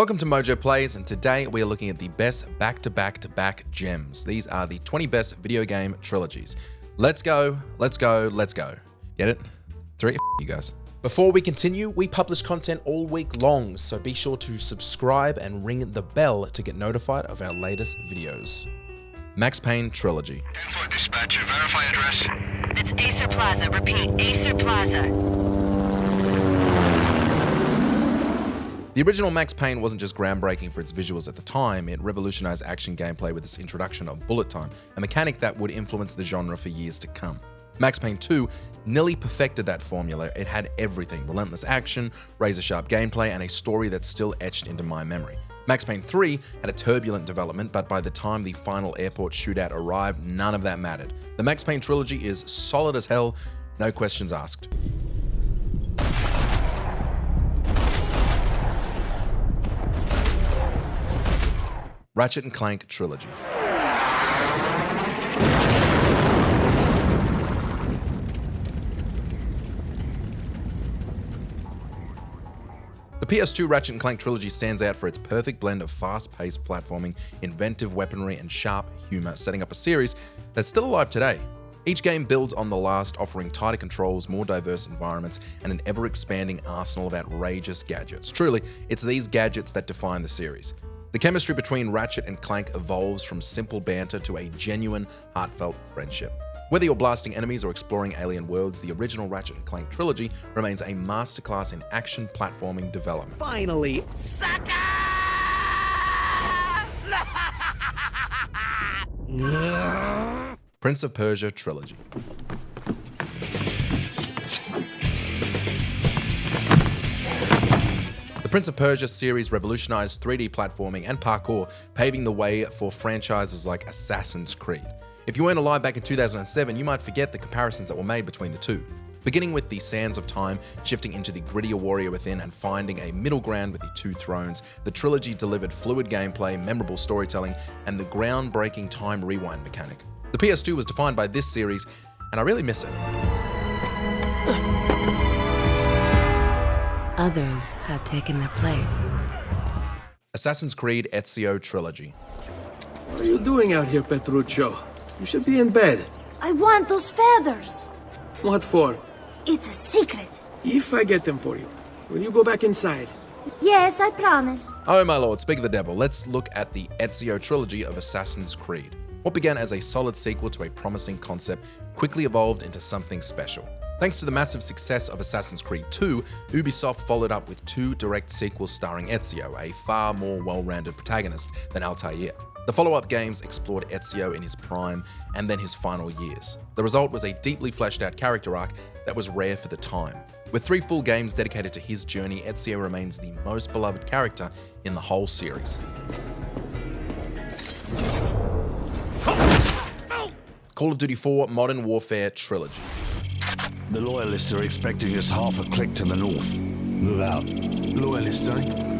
Welcome to Mojoplays, and today we are looking at the best back-to-back-to-back gems. These are the 20 best video game trilogies. Let's go, let's go, let's go. Get it? 3, you guys. Before we continue, we publish content all week long, so be sure to subscribe and ring the bell to get notified of our latest videos. Max Payne Trilogy. 10-4 dispatcher, verify address. It's Acer Plaza. Repeat, Acer Plaza. The original Max Payne wasn't just groundbreaking for its visuals at the time, it revolutionized action gameplay with its introduction of bullet time, a mechanic that would influence the genre for years to come. Max Payne 2 nearly perfected that formula. It had everything: relentless action, razor-sharp gameplay, and a story that's still etched into my memory. Max Payne 3 had a turbulent development, but by the time the final airport shootout arrived, none of that mattered. The Max Payne trilogy is solid as hell, no questions asked. Ratchet and Clank Trilogy. The PS2 Ratchet and Clank Trilogy stands out for its perfect blend of fast-paced platforming, inventive weaponry, and sharp humor, setting up a series that's still alive today. Each game builds on the last, offering tighter controls, more diverse environments, and an ever-expanding arsenal of outrageous gadgets. Truly, it's these gadgets that define the series. The chemistry between Ratchet and Clank evolves from simple banter to a genuine, heartfelt friendship. Whether you're blasting enemies or exploring alien worlds, the original Ratchet and Clank trilogy remains a masterclass in action platforming development. Finally, sucker! Prince of Persia Trilogy. The Prince of Persia series revolutionized 3D platforming and parkour, paving the way for franchises like Assassin's Creed. If you weren't alive back in 2007, you might forget the comparisons that were made between the two. Beginning with the Sands of Time, shifting into the grittier warrior within, and finding a middle ground with the Two Thrones, the trilogy delivered fluid gameplay, memorable storytelling, and the groundbreaking time rewind mechanic. The PS2 was defined by this series, and I really miss it. Others had taken their place. Assassin's Creed Ezio Trilogy. What are you doing out here, Petruccio? You should be in bed. I want those feathers. What for? It's a secret. If I get them for you, will you go back inside? Yes, I promise. Oh my lord, speak of the devil, let's look at the Ezio trilogy of Assassin's Creed. What began as a solid sequel to a promising concept quickly evolved into something special. Thanks to the massive success of Assassin's Creed 2, Ubisoft followed up with 2 direct sequels starring Ezio, a far more well-rounded protagonist than Altair. The follow-up games explored Ezio in his prime and then his final years. The result was a deeply fleshed-out character arc that was rare for the time. With 3 full games dedicated to his journey, Ezio remains the most beloved character in the whole series. Call of Duty 4 Modern Warfare Trilogy. The Loyalists are expecting us half a click to the north. Move out. Loyalists, eh?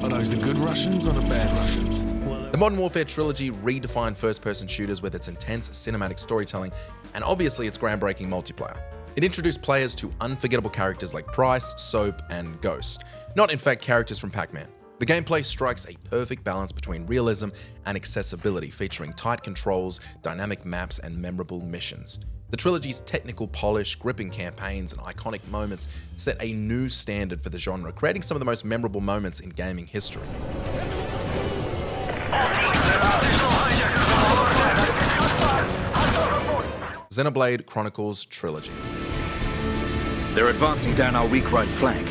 Are those the good Russians or the bad Russians? The Modern Warfare Trilogy redefined first-person shooters with its intense cinematic storytelling and obviously its groundbreaking multiplayer. It introduced players to unforgettable characters like Price, Soap, and Ghost, not in fact characters from Pac-Man. The gameplay strikes a perfect balance between realism and accessibility, featuring tight controls, dynamic maps, and memorable missions. The trilogy's technical polish, gripping campaigns, and iconic moments set a new standard for the genre, creating some of the most memorable moments in gaming history. Xenoblade Chronicles Trilogy. They're advancing down our weak right flank.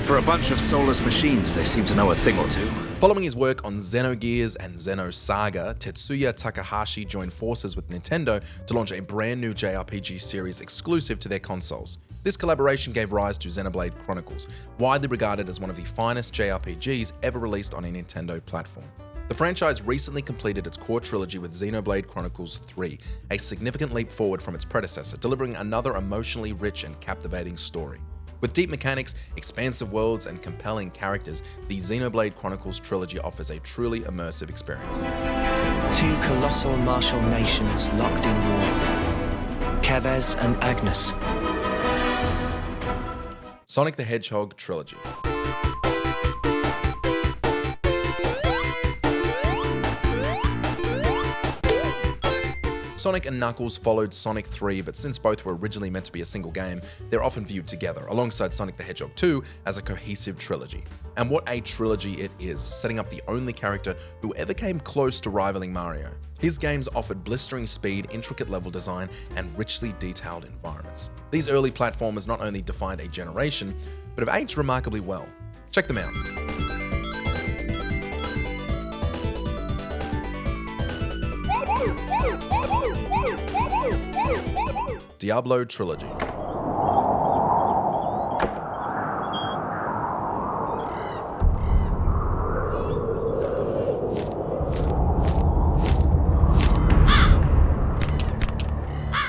For a bunch of soulless machines, they seem to know a thing or two. Following his work on Xenogears and Xenosaga, Tetsuya Takahashi joined forces with Nintendo to launch a brand new JRPG series exclusive to their consoles. This collaboration gave rise to Xenoblade Chronicles, widely regarded as one of the finest JRPGs ever released on a Nintendo platform. The franchise recently completed its core trilogy with Xenoblade Chronicles 3, a significant leap forward from its predecessor, delivering another emotionally rich and captivating story. With deep mechanics, expansive worlds, and compelling characters, the Xenoblade Chronicles trilogy offers a truly immersive experience. 2 colossal martial nations locked in war. Kevez and Agnes. Sonic the Hedgehog Trilogy. Sonic and Knuckles followed Sonic 3, but since both were originally meant to be a single game, they're often viewed together, alongside Sonic the Hedgehog 2 as a cohesive trilogy. And what a trilogy it is, setting up the only character who ever came close to rivaling Mario. His games offered blistering speed, intricate level design, and richly detailed environments. These early platformers not only defined a generation, but have aged remarkably well. Check them out. Diablo Trilogy.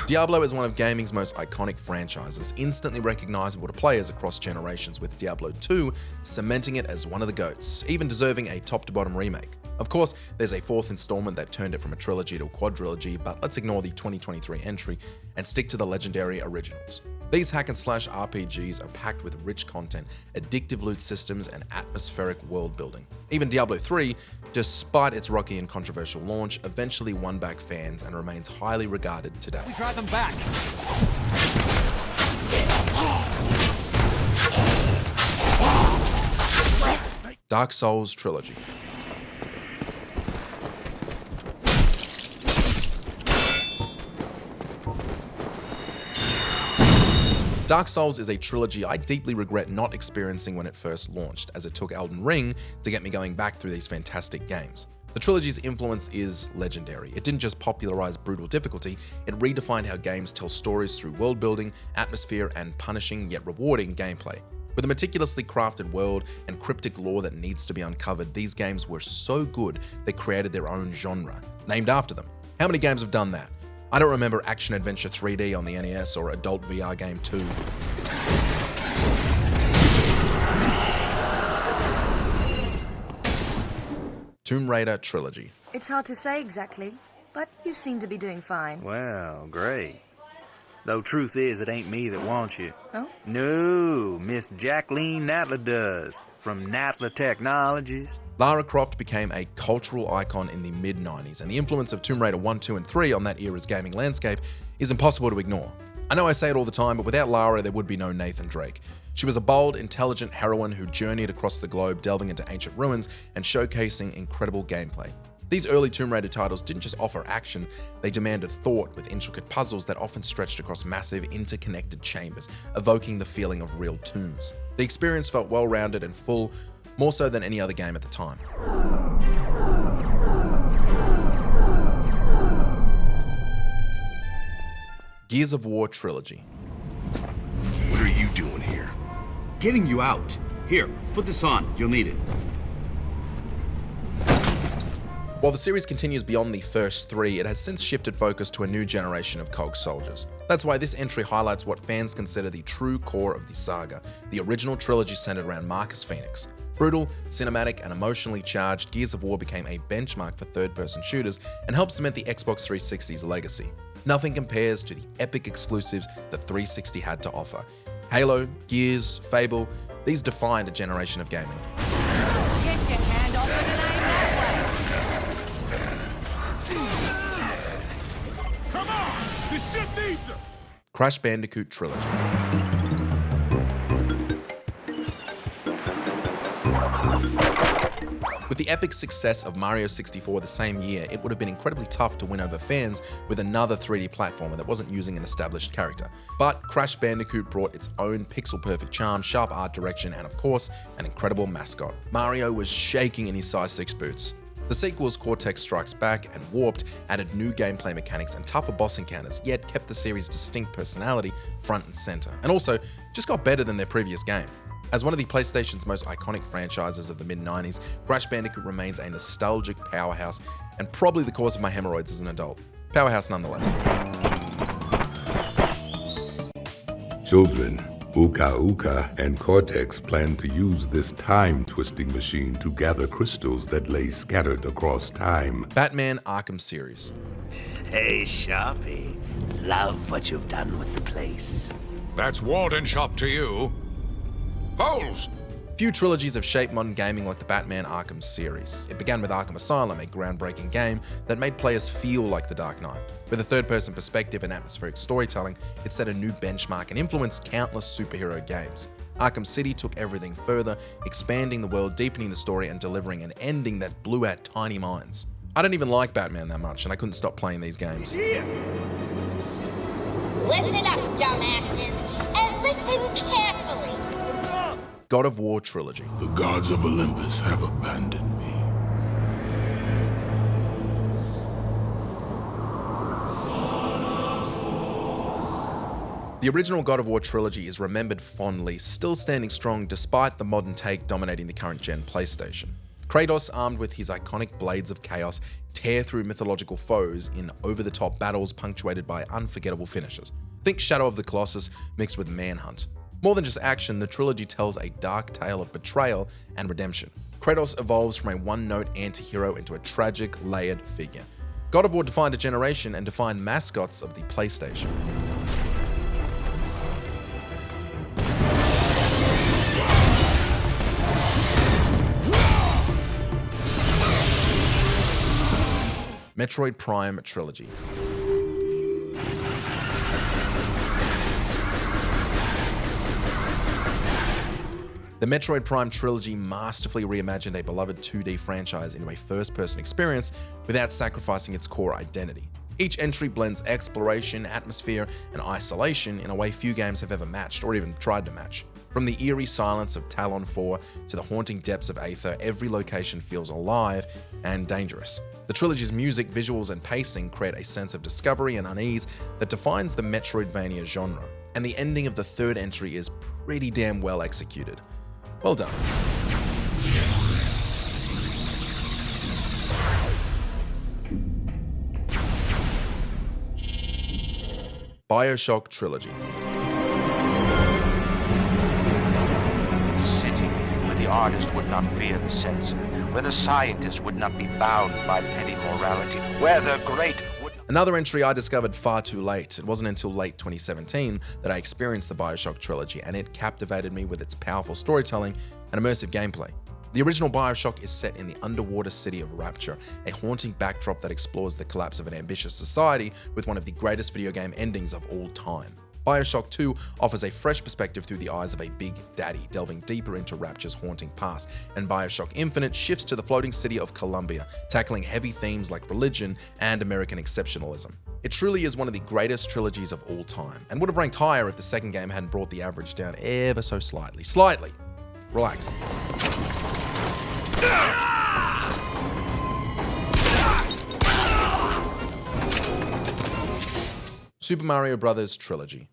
Diablo is one of gaming's most iconic franchises, instantly recognizable to players across generations, with Diablo 2 cementing it as one of the GOATs, even deserving a top-to-bottom remake. Of course, there's a fourth installment that turned it from a trilogy to a quadrilogy, but let's ignore the 2023 entry and stick to the legendary originals. These hack-and-slash RPGs are packed with rich content, addictive loot systems, and atmospheric world building. Even Diablo 3, despite its rocky and controversial launch, eventually won back fans and remains highly regarded today. We drive them back. Dark Souls Trilogy. Dark Souls is a trilogy I deeply regret not experiencing when it first launched, as it took Elden Ring to get me going back through these fantastic games. The trilogy's influence is legendary. It didn't just popularize brutal difficulty, it redefined how games tell stories through world building, atmosphere, and punishing yet rewarding gameplay. With a meticulously crafted world and cryptic lore that needs to be uncovered, these games were so good they created their own genre, named after them. How many games have done that? I don't remember Action Adventure 3D on the NES or Adult VR Game 2. Tomb Raider Trilogy. It's hard to say exactly, but you seem to be doing fine. Well, great. Though truth is, it ain't me that wants you. Oh? No, Miss Jacqueline Natla does, from Natla Technologies. Lara Croft became a cultural icon in the mid-90s, and the influence of Tomb Raider 1, 2, and 3 on that era's gaming landscape is impossible to ignore. I know I say it all the time, but without Lara, there would be no Nathan Drake. She was a bold, intelligent heroine who journeyed across the globe, delving into ancient ruins and showcasing incredible gameplay. These early Tomb Raider titles didn't just offer action, they demanded thought with intricate puzzles that often stretched across massive, interconnected chambers, evoking the feeling of real tombs. The experience felt well-rounded and full, more so than any other game at the time. Gears of War Trilogy. What are you doing here? Getting you out. Here, put this on. You'll need it. While the series continues beyond the first three, it has since shifted focus to a new generation of COG soldiers. That's why this entry highlights what fans consider the true core of the saga, the original trilogy centered around Marcus Phoenix. Brutal, cinematic, and emotionally charged, Gears of War became a benchmark for third-person shooters and helped cement the Xbox 360's legacy. Nothing compares to the epic exclusives the 360 had to offer. Halo, Gears, Fable, these defined a generation of gaming. Get your hand off it and aim that way. Come on! This shit needs us! Crash Bandicoot Trilogy. With the epic success of Mario 64 the same year, it would have been incredibly tough to win over fans with another 3D platformer that wasn't using an established character. But Crash Bandicoot brought its own pixel-perfect charm, sharp art direction, and of course, an incredible mascot. Mario was shaking in his size 6 boots. The sequels, Cortex Strikes Back and Warped, added new gameplay mechanics and tougher boss encounters, yet kept the series' distinct personality front and center, and also just got better than their previous game. As one of the PlayStation's most iconic franchises of the mid-90s, Crash Bandicoot remains a nostalgic powerhouse and probably the cause of my hemorrhoids as an adult. Powerhouse nonetheless. Children, Uka Uka and Cortex plan to use this time-twisting machine to gather crystals that lay scattered across time. Batman Arkham series. Hey, Sharpie. Love what you've done with the place. That's Warden Shop to you. Bowles, Few trilogies have shaped modern gaming like the Batman Arkham series. It began with Arkham Asylum, a groundbreaking game that made players feel like the Dark Knight. With a third-person perspective and atmospheric storytelling, it set a new benchmark and influenced countless superhero games. Arkham City took everything further, expanding the world, deepening the story, and delivering an ending that blew out tiny minds. I don't even like Batman that much, and I couldn't stop playing these games. Listen up, dumbasses, and listen carefully. God of War Trilogy. The gods of Olympus have abandoned me. The original God of War trilogy is remembered fondly, still standing strong despite the modern take dominating the current gen PlayStation. Kratos, armed with his iconic blades of chaos, tear through mythological foes in over-the-top battles punctuated by unforgettable finishes. Think Shadow of the Colossus mixed with Manhunt. More than just action, the trilogy tells a dark tale of betrayal and redemption. Kratos evolves from a one-note anti-hero into a tragic, layered figure. God of War defined a generation and defined mascots of the PlayStation. Metroid Prime Trilogy. The Metroid Prime trilogy masterfully reimagined a beloved 2D franchise into a first-person experience without sacrificing its core identity. Each entry blends exploration, atmosphere, and isolation in a way few games have ever matched or even tried to match. From the eerie silence of Talon 4 to the haunting depths of Aether, every location feels alive and dangerous. The trilogy's music, visuals, and pacing create a sense of discovery and unease that defines the Metroidvania genre. And the ending of the third entry is pretty damn well executed. Well done. Bioshock Trilogy. City where the artist would not fear the censor, where the scientist would not be bound by petty morality, where the great would... Another entry I discovered far too late. It wasn't until late 2017 that I experienced the Bioshock trilogy, and it captivated me with its powerful storytelling and immersive gameplay. The original Bioshock is set in the underwater city of Rapture, a haunting backdrop that explores the collapse of an ambitious society with one of the greatest video game endings of all time. Bioshock 2 offers a fresh perspective through the eyes of a big daddy, delving deeper into Rapture's haunting past, and Bioshock Infinite shifts to the floating city of Columbia, tackling heavy themes like religion and American exceptionalism. It truly is one of the greatest trilogies of all time, and would have ranked higher if the second game hadn't brought the average down ever so slightly. Slightly. Relax. Super Mario Bros. Trilogy.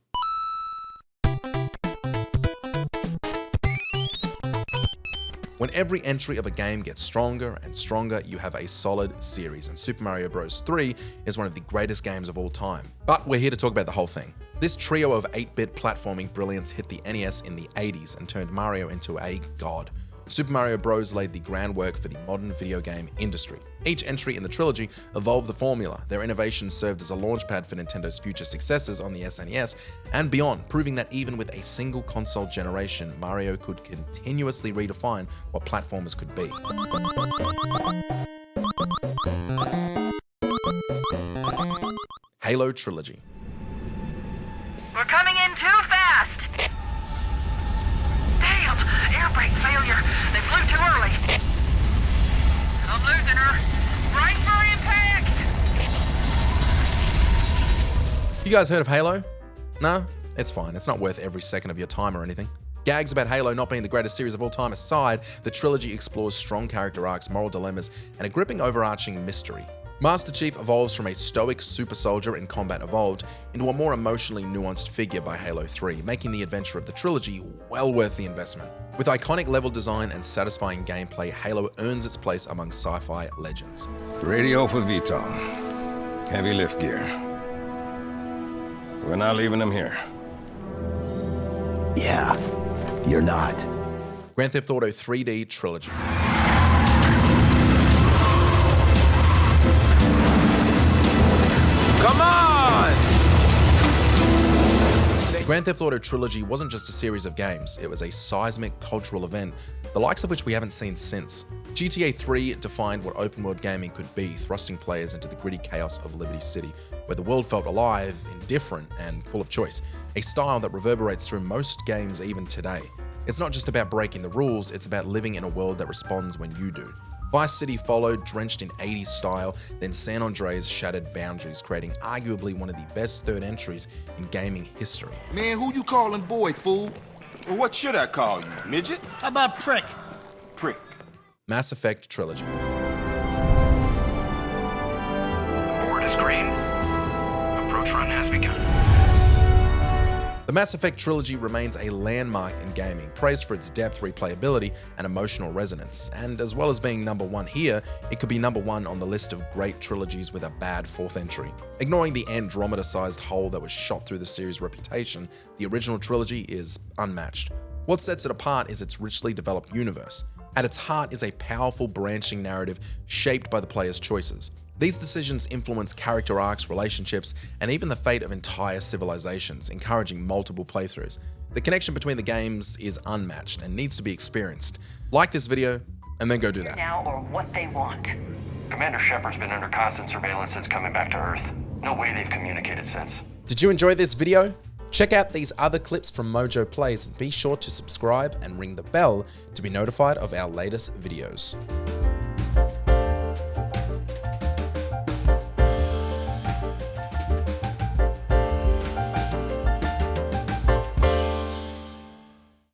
When every entry of a game gets stronger and stronger, you have a solid series, and Super Mario Bros. 3 is one of the greatest games of all time. But we're here to talk about the whole thing. This trio of 8-bit platforming brilliance hit the NES in the 80s and turned Mario into a god. Super Mario Bros. Laid the groundwork for the modern video game industry. Each entry in the trilogy evolved the formula. Their innovations served as a launchpad for Nintendo's future successors on the SNES and beyond, proving that even with a single console generation, Mario could continuously redefine what platformers could be. Halo Trilogy. We're coming in too fast! Damn! Air brake failure! They flew too early! I'm losing her! Right for impact! You guys heard of Halo? No? It's fine. It's not worth every second of your time or anything. Gags about Halo not being the greatest series of all time aside, the trilogy explores strong character arcs, moral dilemmas, and a gripping overarching mystery. Master Chief evolves from a stoic super soldier in Combat Evolved into a more emotionally nuanced figure by Halo 3, making the adventure of the trilogy well worth the investment. With iconic level design and satisfying gameplay, Halo earns its place among sci-fi legends. Radio for VTOL. Heavy lift gear. We're not leaving them here. Yeah, you're not. Grand Theft Auto 3D Trilogy. Come on! Grand Theft Auto Trilogy wasn't just a series of games, it was a seismic cultural event, the likes of which we haven't seen since. GTA 3 defined what open world gaming could be, thrusting players into the gritty chaos of Liberty City, where the world felt alive, indifferent, and full of choice, a style that reverberates through most games even today. It's not just about breaking the rules, it's about living in a world that responds when you do. Vice City followed, drenched in 80s style, then San Andreas shattered boundaries, creating arguably one of the best third entries in gaming history. Man, who you calling boy, fool? Well, what should I call you, midget? How about prick? Prick. Mass Effect Trilogy. Board is green. Approach run has begun. The Mass Effect Trilogy remains a landmark in gaming, praised for its depth, replayability, and emotional resonance. And as well as being number one here, it could be number one on the list of great trilogies with a bad fourth entry. Ignoring the Andromeda-sized hole that was shot through the series' reputation, the original trilogy is unmatched. What sets it apart is its richly developed universe. At its heart is a powerful branching narrative shaped by the player's choices. These decisions influence character arcs, relationships, and even the fate of entire civilizations, encouraging multiple playthroughs. The connection between the games is unmatched and needs to be experienced. Like this video, and then go do that. Now or what they want. Commander Shepard's been under constant surveillance since coming back to Earth. No way they've communicated since. Did you enjoy this video? Check out these other clips from MojoPlays and be sure to subscribe and ring the bell to be notified of our latest videos.